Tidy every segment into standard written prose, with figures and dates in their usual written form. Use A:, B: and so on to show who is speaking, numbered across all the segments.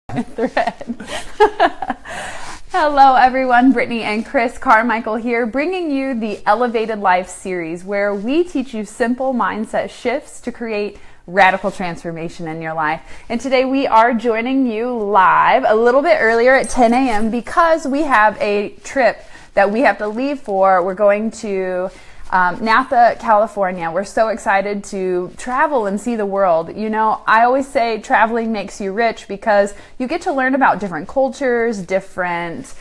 A: Thread. Hello everyone, Brittany and Chris Carmichael here, bringing you the Elevated Life series where we teach you simple mindset shifts to create radical transformation in your life. And today we are joining you live a little bit earlier at 10 a.m. because we have a trip that we have to leave for. We're going to Napa, California. We're so excited to travel and see the world. You know, I always say traveling makes you rich because you get to learn about different cultures, different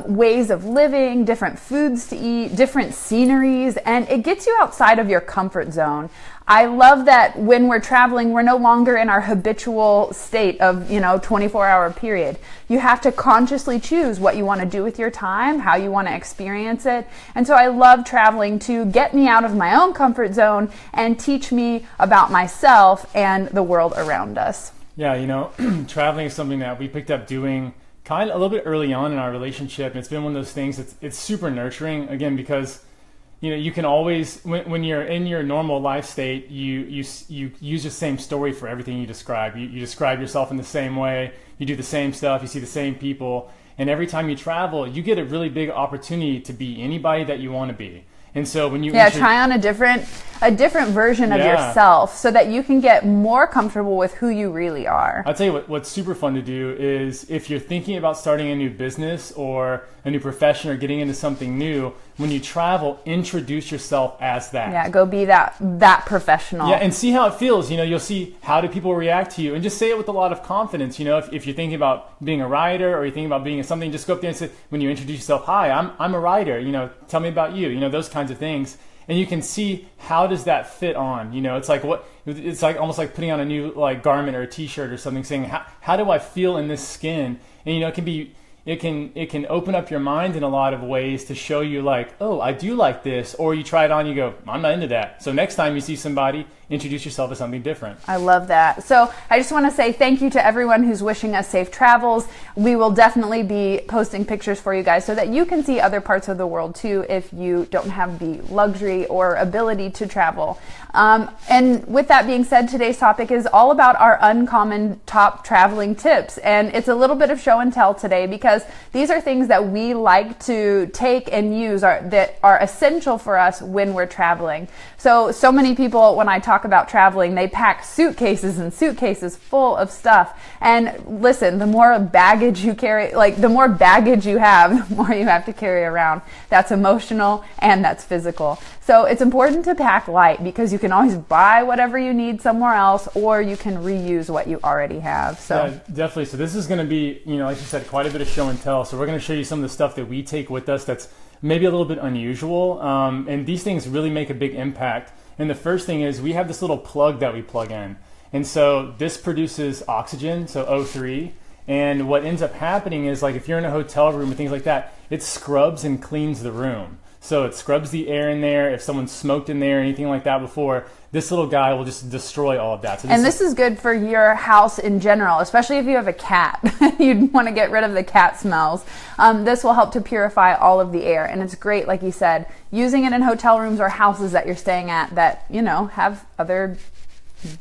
A: ways of living, different foods to eat, different sceneries, and it gets you outside of your comfort zone. I love that when we're traveling, we're no longer in our habitual state of, 24-hour period. You have to consciously choose what you want to do with your time, how you want to experience it. And so I love traveling to get me out of my own comfort zone and teach me about myself and the world around us.
B: Yeah, traveling is something that we picked up doing kind of a little bit early on in our relationship. It's been one of those things it's super nurturing, again, because you can always, when you're in your normal life state, you use the same story for everything you describe. You describe yourself in the same way, you do the same stuff, you see the same people, and every time you travel, you get a really big opportunity to be anybody that you want to be. And so when you
A: try on a different version of yourself so that you can get more comfortable with who you really are.
B: I'll tell you what's super fun to do is if you're thinking about starting a new business or a new profession or getting into something new, when you travel, introduce yourself as that.
A: Yeah, go be that professional.
B: Yeah, and see how it feels. You'll see how do people react to you, and just say it with a lot of confidence. If you're thinking about being a writer or you're thinking about being something, just go up there and say, when you introduce yourself, "Hi, I'm a writer. Tell me about you." Those kinds of things, and you can see how does that fit on. It's like almost like putting on a new garment or a T-shirt or something, saying how do I feel in this skin, and it can be. It can open up your mind in a lot of ways to show you oh, I do like this, or you try it on, you go, I'm not into that. So next time you see somebody, introduce yourself as something different.
A: I love that. So I just want to say thank you to everyone who's wishing us safe travels. We will definitely be posting pictures for you guys so that you can see other parts of the world too if you don't have the luxury or ability to travel. And with that being said, today's topic is all about our uncommon top traveling tips. And it's a little bit of show and tell today because these are things that we like to take and use that are essential for us when we're traveling. So many people, when I talk about traveling, they pack suitcases and suitcases full of stuff. And listen, the more baggage you carry, the more baggage you have, the more you have to carry around. That's emotional and that's physical. So it's important to pack light because you can always buy whatever you need somewhere else, or you can reuse what you already have. So
B: yeah, definitely. So this is going to be, like you said, quite a bit of show and tell. So we're going to show you some of the stuff that we take with us that's maybe a little bit unusual. And these things really make a big impact. And the first thing is we have this little plug that we plug in. And so this produces oxygen, so O3. And what ends up happening is if you're in a hotel room and things like that, it scrubs and cleans the room. So it scrubs the air in there. If someone smoked in there or anything like that before, this little guy will just destroy all of that. So
A: this is good for your house in general, especially if you have a cat. You'd want to get rid of the cat smells. This will help to purify all of the air. And it's great, like you said, using it in hotel rooms or houses that you're staying at that, have other...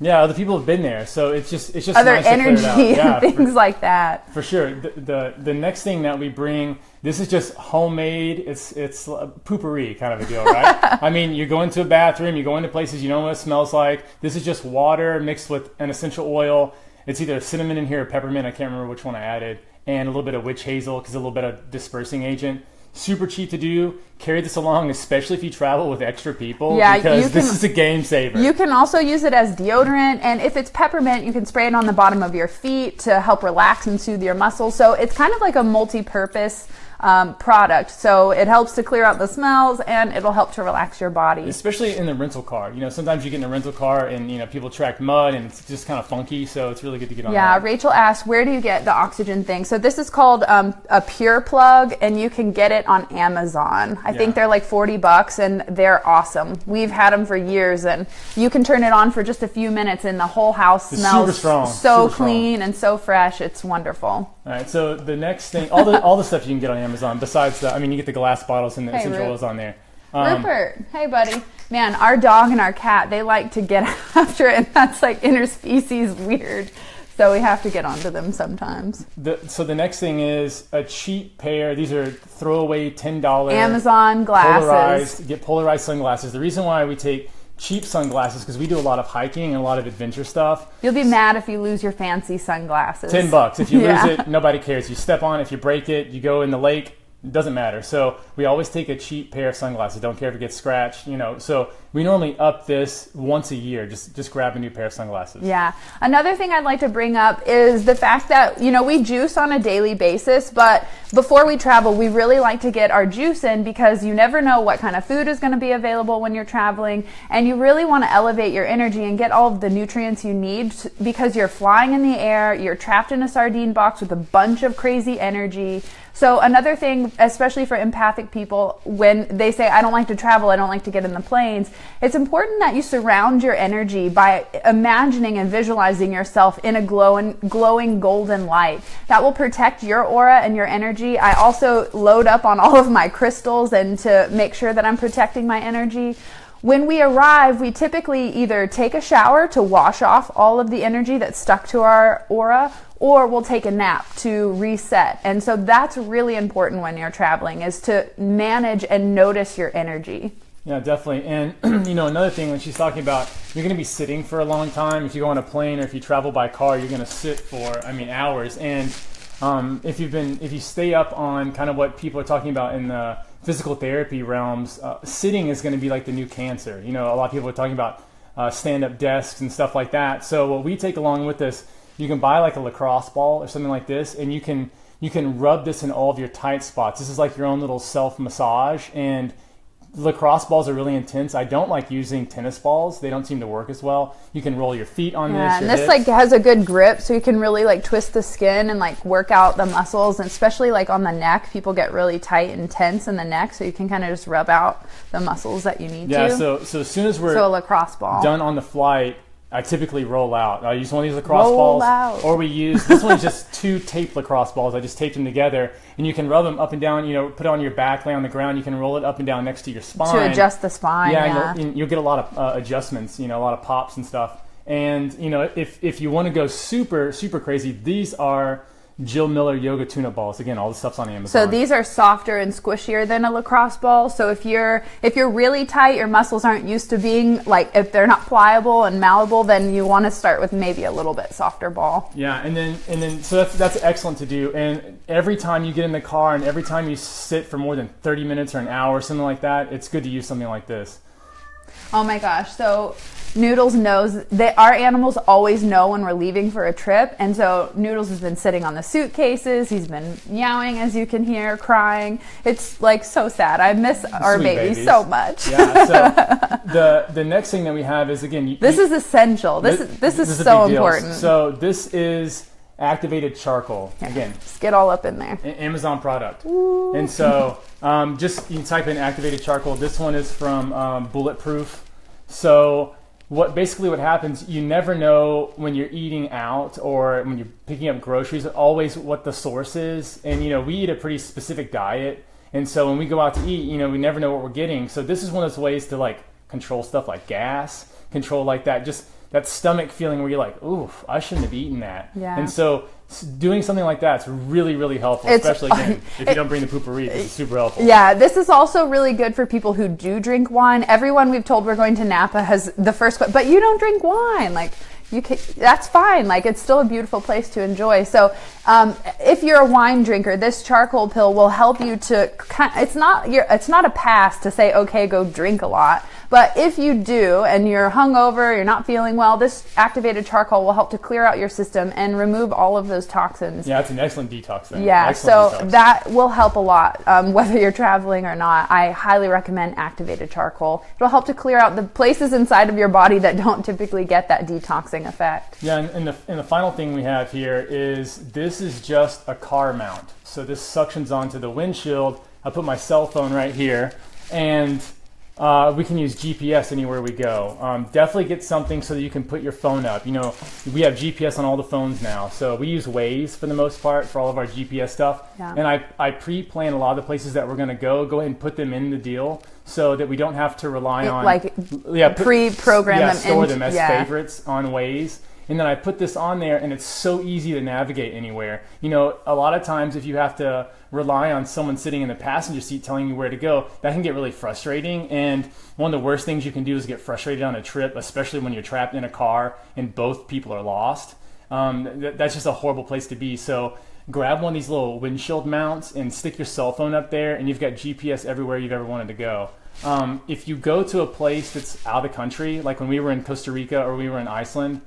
B: Yeah, other people have been there, so it's just
A: other
B: nice
A: energy
B: to clear it out.
A: and things like that.
B: For sure. The next thing that we bring, this is just homemade. It's poopery kind of a deal, right? I mean, you go into a bathroom, you go into places you know what it smells like. This is just water mixed with an essential oil. It's either cinnamon in here or peppermint. I can't remember which one I added, and a little bit of witch hazel because a little bit of dispersing agent. Super cheap to do. Carry this along, especially if you travel with extra people, because this is a game saver.
A: You can also use it as deodorant, and if it's peppermint, you can spray it on the bottom of your feet to help relax and soothe your muscles. So it's kind of like a multi-purpose product. So it helps to clear out the smells and it'll help to relax your body.
B: Especially in the rental car. Sometimes you get in a rental car and, people track mud and it's just kind of funky. So it's really good to get on that.
A: Yeah, Rachel asked, where do you get the oxygen thing? So this is called a Pure Plug, and you can get it on Amazon. I think they're like $40 and they're awesome. We've had them for years, and you can turn it on for just a few minutes and the whole house smells so clean and so fresh. It's wonderful.
B: All right, so the next thing, all the stuff you can get on Amazon, besides you get the glass bottles and the essential oils on there.
A: Rupert, hey buddy. Man, our dog and our cat, they like to get after it, and that's like interspecies weird. So we have to get onto them sometimes.
B: So the next thing is a cheap pair. These are throwaway $10
A: Amazon glasses.
B: Get polarized sunglasses. The reason why we take cheap sunglasses because we do a lot of hiking and a lot of adventure stuff.
A: You'll be mad if you lose your fancy sunglasses.
B: $10. If you lose it, nobody cares. You step on it, if you break it, you go in the lake, it doesn't matter. So we always take a cheap pair of sunglasses. Don't care if it gets scratched, So we normally up this once a year. Just grab a new pair of sunglasses.
A: Yeah. Another thing I'd like to bring up is the fact that, we juice on a daily basis, but before we travel, we really like to get our juice in because you never know what kind of food is going to be available when you're traveling, and you really want to elevate your energy and get all of the nutrients you need because you're flying in the air, you're trapped in a sardine box with a bunch of crazy energy. So another thing, especially for empathic people, when they say, I don't like to travel, I don't like to get in the planes, it's important that you surround your energy by imagining and visualizing yourself in a glowing golden light. That will protect your aura and your energy. I also load up on all of my crystals and to make sure that I'm protecting my energy. When we arrive, we typically either take a shower to wash off all of the energy that's stuck to our aura, or we'll take a nap to reset. And so that's really important when you're traveling, is to manage and notice your energy.
B: Yeah, definitely. And another thing, when she's talking about, you're going to be sitting for a long time. If you go on a plane or if you travel by car, you're going to sit for, hours. And if you stay up on kind of what people are talking about in the physical therapy realms, sitting is going to be like the new cancer. A lot of people are talking about stand-up desks and stuff like that. So what we take along with us, you can buy like a lacrosse ball or something like this, and you can rub this in all of your tight spots. This is like your own little self-massage, and lacrosse balls are really intense. I don't like using tennis balls. They don't seem to work as well. You can roll your feet on this.
A: And this has a good grip, so you can really twist the skin and work out the muscles, and especially on the neck. People get really tight and tense in the neck, so you can kind of just rub out the muscles that you need to.
B: Yeah, so as soon as we're
A: a lacrosse ball
B: done on the flight, I typically roll out. I use one of these lacrosse balls, or we use, this one's just 2 taped lacrosse balls. I just taped them together, and you can rub them up and down, put it on your back, lay on the ground. You can roll it up and down next to your spine.
A: To adjust the spine,
B: And you'll get a lot of adjustments, a lot of pops and stuff. And, if you want to go super, super crazy, these are Jill Miller yoga tune-up balls. Again, all the stuff's on Amazon.
A: So these are softer and squishier than a lacrosse ball. So if you're really tight, your muscles aren't used to being if they're not pliable and malleable, then you want to start with maybe a little bit softer ball.
B: Yeah, and then so that's excellent to do. And every time you get in the car and every time you sit for more than 30 minutes or an hour, something like that, it's good to use something like this.
A: Oh my gosh. So Noodles knows that our animals always know when we're leaving for a trip, and so Noodles has been sitting on the suitcases. He's been meowing, as you can hear, crying. It's so sad. I miss our babies so much.
B: Yeah. So the next thing that we have is, again,
A: this is essential. This is so important.
B: So this is activated charcoal. Yeah. Again,
A: just get all up in there.
B: An Amazon product.
A: Ooh.
B: And so just you can type in activated charcoal. This one is from Bulletproof. So what happens, you never know when you're eating out or when you're picking up groceries, always what the source is. And, we eat a pretty specific diet. And so when we go out to eat, we never know what we're getting. So this is one of those ways to control stuff like gas, control that, just that stomach feeling where you're like, ooh, I shouldn't have eaten that.
A: Yeah.
B: And so doing something like that is really, really helpful, especially again, if you don't bring the poopery. It's super helpful. Yeah,
A: this is also really good for people who do drink wine. Everyone we've told we're going to Napa has the first, but you don't drink wine. That's fine. It's still a beautiful place to enjoy. So if you're a wine drinker, this charcoal pill will help you to it's not a pass to say, okay, go drink a lot. But if you do and you're hungover, you're not feeling well, this activated charcoal will help to clear out your system and remove all of those toxins.
B: Yeah, it's an excellent detox thing.
A: Yeah, that will help a lot, whether you're traveling or not. I highly recommend activated charcoal. It'll help to clear out the places inside of your body that don't typically get that detoxing effect.
B: Yeah, and the final thing we have here is this is just a car mount. So this suctions onto the windshield. I put my cell phone right here, and we can use GPS anywhere we go. Definitely get something so that you can put your phone up. We have GPS on all the phones now. So we use Waze for the most part for all of our GPS stuff.
A: Yeah.
B: And I pre-plan a lot of the places that we're going to go ahead and put them in the deal so that we don't have to rely on...
A: pre-program them.
B: Store them as favorites on Waze. and then I put this on there, and it's so easy to navigate anywhere. You know, a lot of times if you have to rely on someone sitting in the passenger seat telling you where to go, that can get really frustrating. And one of the worst things you can do is get frustrated on a trip, especially when you're trapped in a car and both people are lost. That's just a horrible place to be. So grab one of these little windshield mounts and stick your cell phone up there, and you've got GPS everywhere you've ever wanted to go. If you go to a place that's out of the country, like when we were in Costa Rica or we were in Iceland,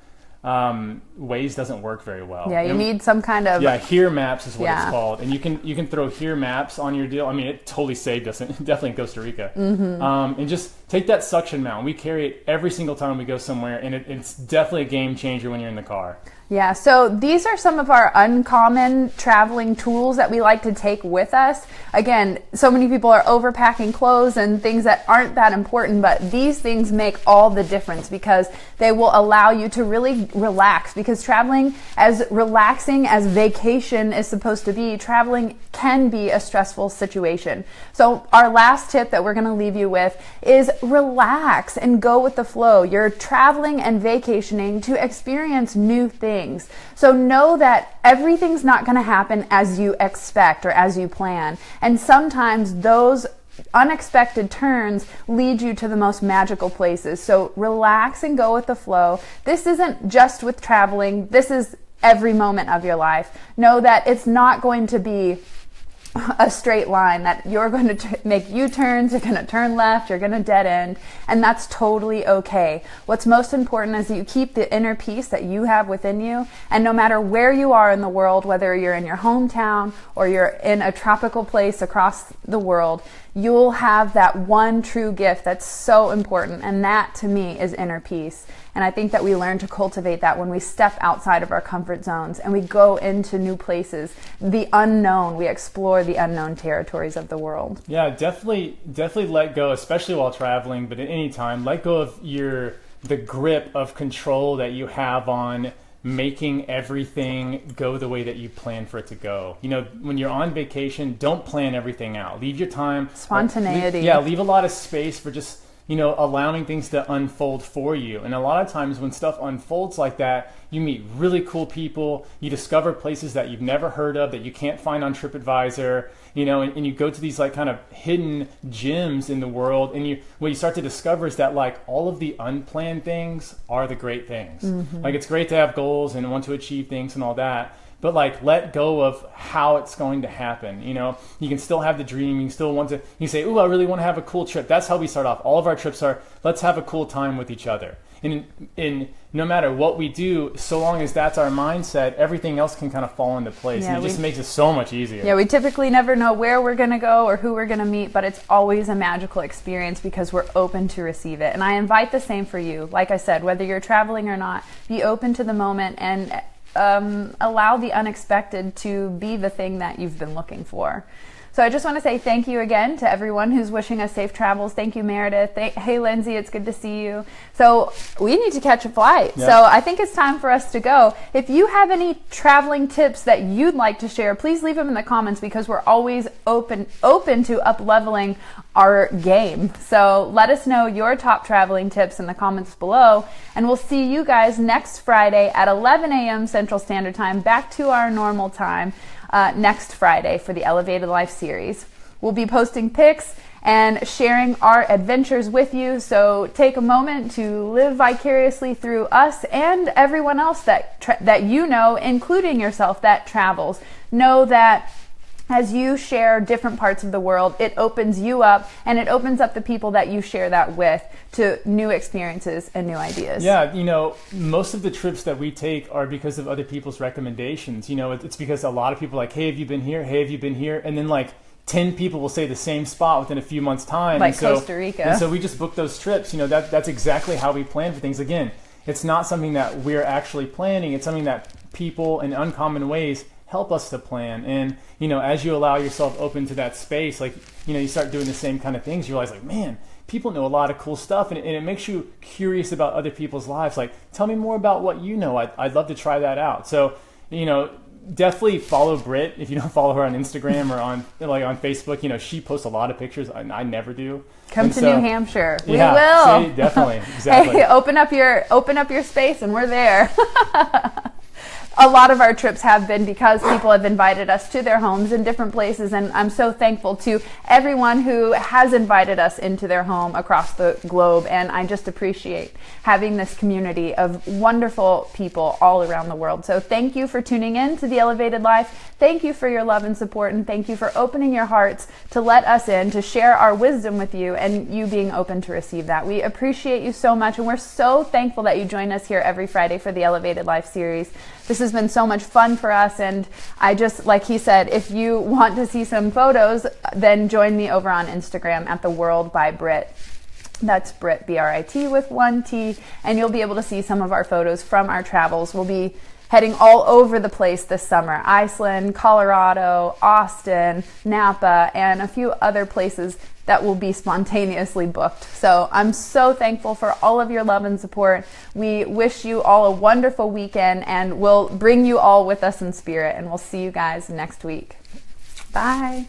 B: Waze doesn't work very well.
A: Yeah, you need some kind of...
B: Yeah, Here Maps is what it's called. And you can throw Here Maps on your deal. I mean, it totally saved us, definitely in Costa Rica. And just take that suction mount. We carry it every single time we go somewhere, and it's definitely a game changer when you're in the car.
A: Yeah, so these are some of our uncommon traveling tools that we like to take with us. Again, so many people are overpacking clothes and things that aren't that important, but these things make all the difference because they will allow you to really relax. Because traveling, as relaxing as vacation is supposed to be, traveling can be a stressful situation. So our last tip that we're going to leave you with is relax and go with the flow. You're traveling and vacationing to experience new things. So know that everything's not going to happen as you expect or as you plan. And sometimes those unexpected turns lead you to the most magical places. So relax and go with the flow. This isn't just with traveling. This is every moment of your life. Know that it's not going to be a straight line, that you're going to make U-turns, you're going to turn left, you're going to dead end, and that's totally okay. What's most important is that you keep the inner peace that you have within you, and no matter where you are in the world, whether you're in your hometown or you're in a tropical place across the world, you'll have that one true gift that's so important, and that to me is inner peace. And I think that we learn to cultivate that when we step outside of our comfort zones and we go into new places, the unknown, we explore the unknown territories of the world.
B: Yeah, definitely let go, especially while traveling, but at any time, let go of the grip of control that you have on making everything go the way that you plan for it to go. You know, when you're on vacation, don't plan everything out. Leave your time.
A: Spontaneity.
B: Leave a lot of space for just, you know, allowing things to unfold for you. And a lot of times when stuff unfolds like that, you meet really cool people, you discover places that you've never heard of that you can't find on TripAdvisor, you know, and you go to these like kind of hidden gems in the world, and what you start to discover is that like all of the unplanned things are the great things. Like it's great to have goals and want to achieve things and all that, but like let go of how it's going to happen. You know, you can still have the dream, you can still want to, you say, ooh, I really want to have a cool trip. That's how we start off. All of our trips are, let's have a cool time with each other. And no matter what we do, so long as that's our mindset, everything else can kind of fall into place. And it just makes it so much easier.
A: Yeah, we typically never know where we're going to go or who we're going to meet, but it's always a magical experience because we're open to receive it. And I invite the same for you. Like I said, whether you're traveling or not, be open to the moment and allow the unexpected to be the thing that you've been looking for. So I just want to say thank you again to everyone who's wishing us safe travels. Thank you, Meredith. Hey, Lindsay, it's good to see you. So we need to catch a flight. Yeah. So I think it's time for us to go. If you have any traveling tips that you'd like to share, please leave them in the comments because we're always open to up-leveling our game. So let us know your top traveling tips in the comments below, and we'll see you guys next Friday at 11 a.m. Central Standard Time, back to our normal time. Next Friday for the Elevated Life series. We'll be posting pics and sharing our adventures with you, so take a moment to live vicariously through us and everyone else that you know, including yourself, that travels. Know that as you share different parts of the world, it opens you up and it opens up the people that you share that with to new experiences and new ideas.
B: Yeah, you know, most of the trips that we take are because of other people's recommendations. You know, it's because a lot of people are like, hey, have you been here? Hey, have you been here? And then like 10 people will say the same spot within a few months' time.
A: Like Costa Rica.
B: And so we just book those trips. You know, that's exactly how we plan for things. Again, it's not something that we're actually planning. It's something that people in uncommon ways help us to plan. And, you know, as you allow yourself open to that space, like, you know, you start doing the same kind of things, you realize like, man, people know a lot of cool stuff, and it makes you curious about other people's lives. Like, tell me more about what you know. I'd love to try that out. So, you know, definitely follow Britt if you don't follow her on Instagram or on Facebook. You know, she posts a lot of pictures. I never do.
A: Come to New Hampshire. We
B: yeah,
A: will.
B: See, definitely. Exactly.
A: Hey, open up your space and we're there. A lot of our trips have been because people have invited us to their homes in different places, and I'm so thankful to everyone who has invited us into their home across the globe, and I just appreciate having this community of wonderful people all around the world. So thank you for tuning in to The Elevated Life. Thank you for your love and support, and thank you for opening your hearts to let us in, to share our wisdom with you, and you being open to receive that. We appreciate you so much, and we're so thankful that you join us here every Friday for the Elevated Life series. This has been so much fun for us, and I just, like he said, if you want to see some photos, then join me over on Instagram at The World by Britt. That's Britt, B-R-I-T with 1 T, and you'll be able to see some of our photos from our travels. We'll be heading all over the place this summer: Iceland, Colorado, Austin, Napa, and a few other places that will be spontaneously booked. So I'm so thankful for all of your love and support. We wish you all a wonderful weekend, and we'll bring you all with us in spirit, and we'll see you guys next week. Bye.